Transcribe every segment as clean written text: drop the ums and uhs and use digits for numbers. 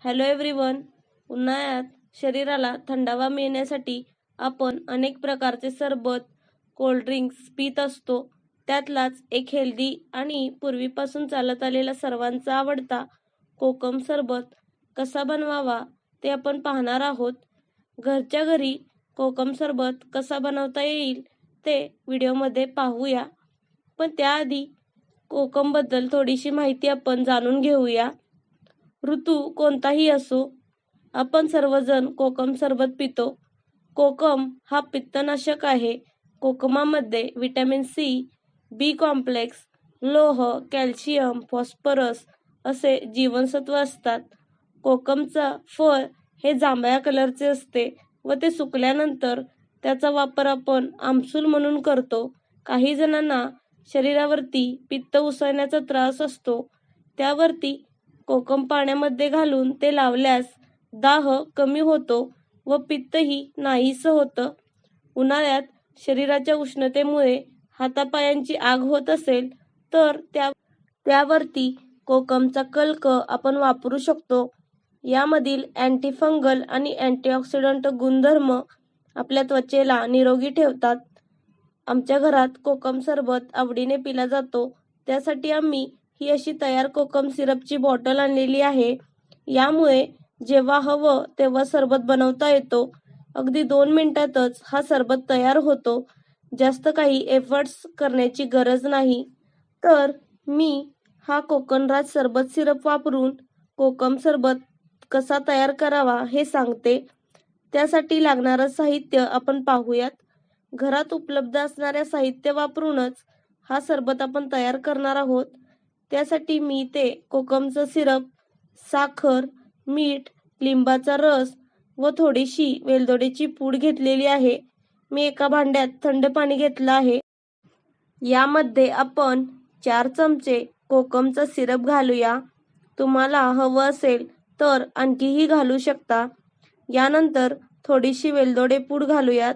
Hello everyone. उन्हाळ्यात शरीराला थंडावा मिळण्यासाठी आपण अनेक प्रकारचे सरबत, कोल्ड्रिंक्स पीत असतो. त्यातलाच एक हेल्दी आणि पूर्वीपासून चालत आलेला सर्वांचा आवडता कोकम सरबत कसा बनवावा ते आपण पाहणार आहोत. घरच्या घरी कोकम सरबत कसा बनवता येईल ते व्हिडिओमध्ये पाहूया. पण त्याआधी कोकमबद्दल थोडीशी माहिती आपण जाणून घेऊया. ऋतू कोणताही असो, आपण सर्वजण कोकम सरबत पितो. कोकम हा पित्तनाशक आहे. कोकमामध्ये व्हिटॅमिन सी, बी कॉम्प्लेक्स, लोह, कॅल्शियम, फॉस्फरस असे जीवनसत्व असतात. कोकमचा फळ हे जांभळ्या कलरचे असते व ते सुकल्यानंतर त्याचा वापर आपण आमसूल म्हणून करतो. काही जणांना शरीरावरती पित्त उसळण्याचा त्रास असतो, त्यावरती कोकम पाण्यामध्ये घालून ते लावल्यास दाह कमी होतो व पित्तही नाहीसं होतं. उन्हाळ्यात शरीराच्या उष्णतेमुळे हातापायांची आग होत असेल तर त्यावरती कोकमचा कल्क आपण वापरू शकतो. यामधील अँटीफंगल आणि अँटीऑक्सिडंट गुणधर्म आपल्या त्वचेला निरोगी ठेवतात. आमच्या घरात कोकम सरबत आवडीने पिला जातो, त्यासाठी आम्ही ही अशी तयार कोकम सिरपची बॉटल आणलेली आहे. यामुळे जेव्हा हवं तेव्हा सरबत बनवता येतो. अगदी 2 मिनिटातच हा सरबत तयार होतो. जास्त काही एफर्ट्स करण्याची गरज नाही. तर मी हा कोकणराज सरबत सिरप वापरून कोकम सरबत कसा तयार करावा हे सांगते. त्यासाठी लागणारं साहित्य आपण पाहूयात. घरात उपलब्ध असणाऱ्या साहित्य वापरूनच हा सरबत आपण तयार करणार आहोत. त्यासाठी मी इथे कोकमचं सिरप, साखर, मीठ, लिंबाचा रस व थोडीशी वेलदोड्याची पूड घेतलेली आहे. मी एका भांड्यात थंड पाणी घेतलं आहे. यामध्ये आपण 4 चमचे कोकमचा सिरप घालूया. तुम्हाला हवं असेल तर आणखीही घालू शकता. यानंतर थोडीशी वेलदोडे पूड घालूयात.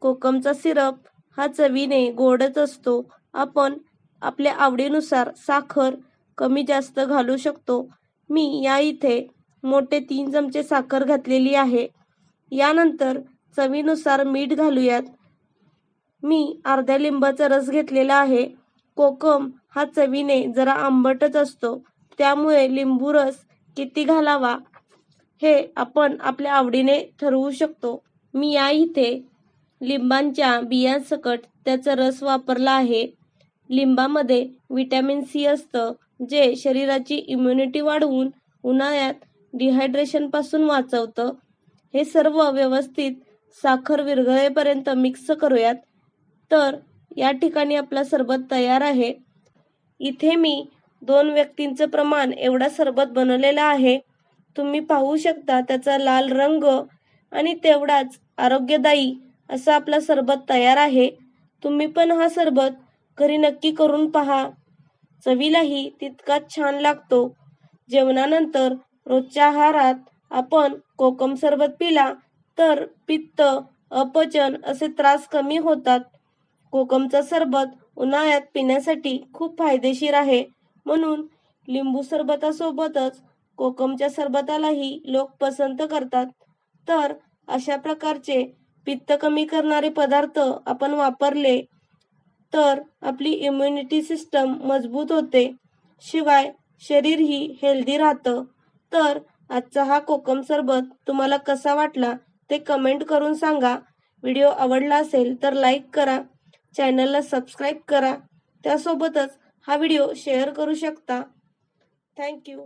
कोकमचा सिरप हा चवीने गोडच असतो. आपण आपल्या आवडीनुसार साखर कमी जास्त घालू शकतो. मी या इथे मोठे 3 चमचे साखर घातलेली आहे. यानंतर चवीनुसार मीठ घालूयात. मी अर्ध्या लिंबाचा रस घेतलेला आहे. कोकम हा चवीने जरा आंबटच असतो, त्यामुळे लिंबू रस किती घालावा हे आपण आपल्या आवडीने ठरवू शकतो. मी या इथे लिंबांच्या बियांसकट त्याचा रस वापरला आहे. लिंबामध्ये व्हिटॅमिन सी असतं, जे शरीराची इम्युनिटी वाढवून उन्हाळ्यात डिहायड्रेशनपासून वाचवतं. हे सर्व व्यवस्थित साखर विरघळेपर्यंत मिक्स करूयात. तर या ठिकाणी आपला सरबत तयार आहे. इथे मी 2 व्यक्तींचं प्रमाण एवढा सरबत बनवलेला आहे. तुम्ही पाहू शकता त्याचा लाल रंग आणि तेवढाच आरोग्यदायी असा आपला सरबत तयार आहे. तुम्ही पण हा सरबत घरी नक्की करून पहा. चवीलाही तितकाच छान लागतो. जेवणानंतर रोजच्या आहारात आपण कोकम सरबत पिला तर पित्त, अपचन असे त्रास कमी होतात. कोकमचा सरबत उन्हाळ्यात पिण्यासाठी खूप फायदेशीर आहे. म्हणून लिंबू सरबतासोबतच कोकमच्या सरबतालाही लोक पसंत करतात. तर अशा प्रकारचे पित्त कमी करणारे पदार्थ आपण वापरले तर आपली इम्युनिटी सिस्टम मजबूत होते. शिवाय शरीरही हेल्दी राहतं. तर आजचा हा कोकम सरबत तुम्हाला कसा वाटला ते कमेंट करून सांगा. व्हिडिओ आवडला असेल तर लाईक करा, चॅनलला सबस्क्राईब करा. त्यासोबतच हा व्हिडिओ शेअर करू शकता. थँक्यू.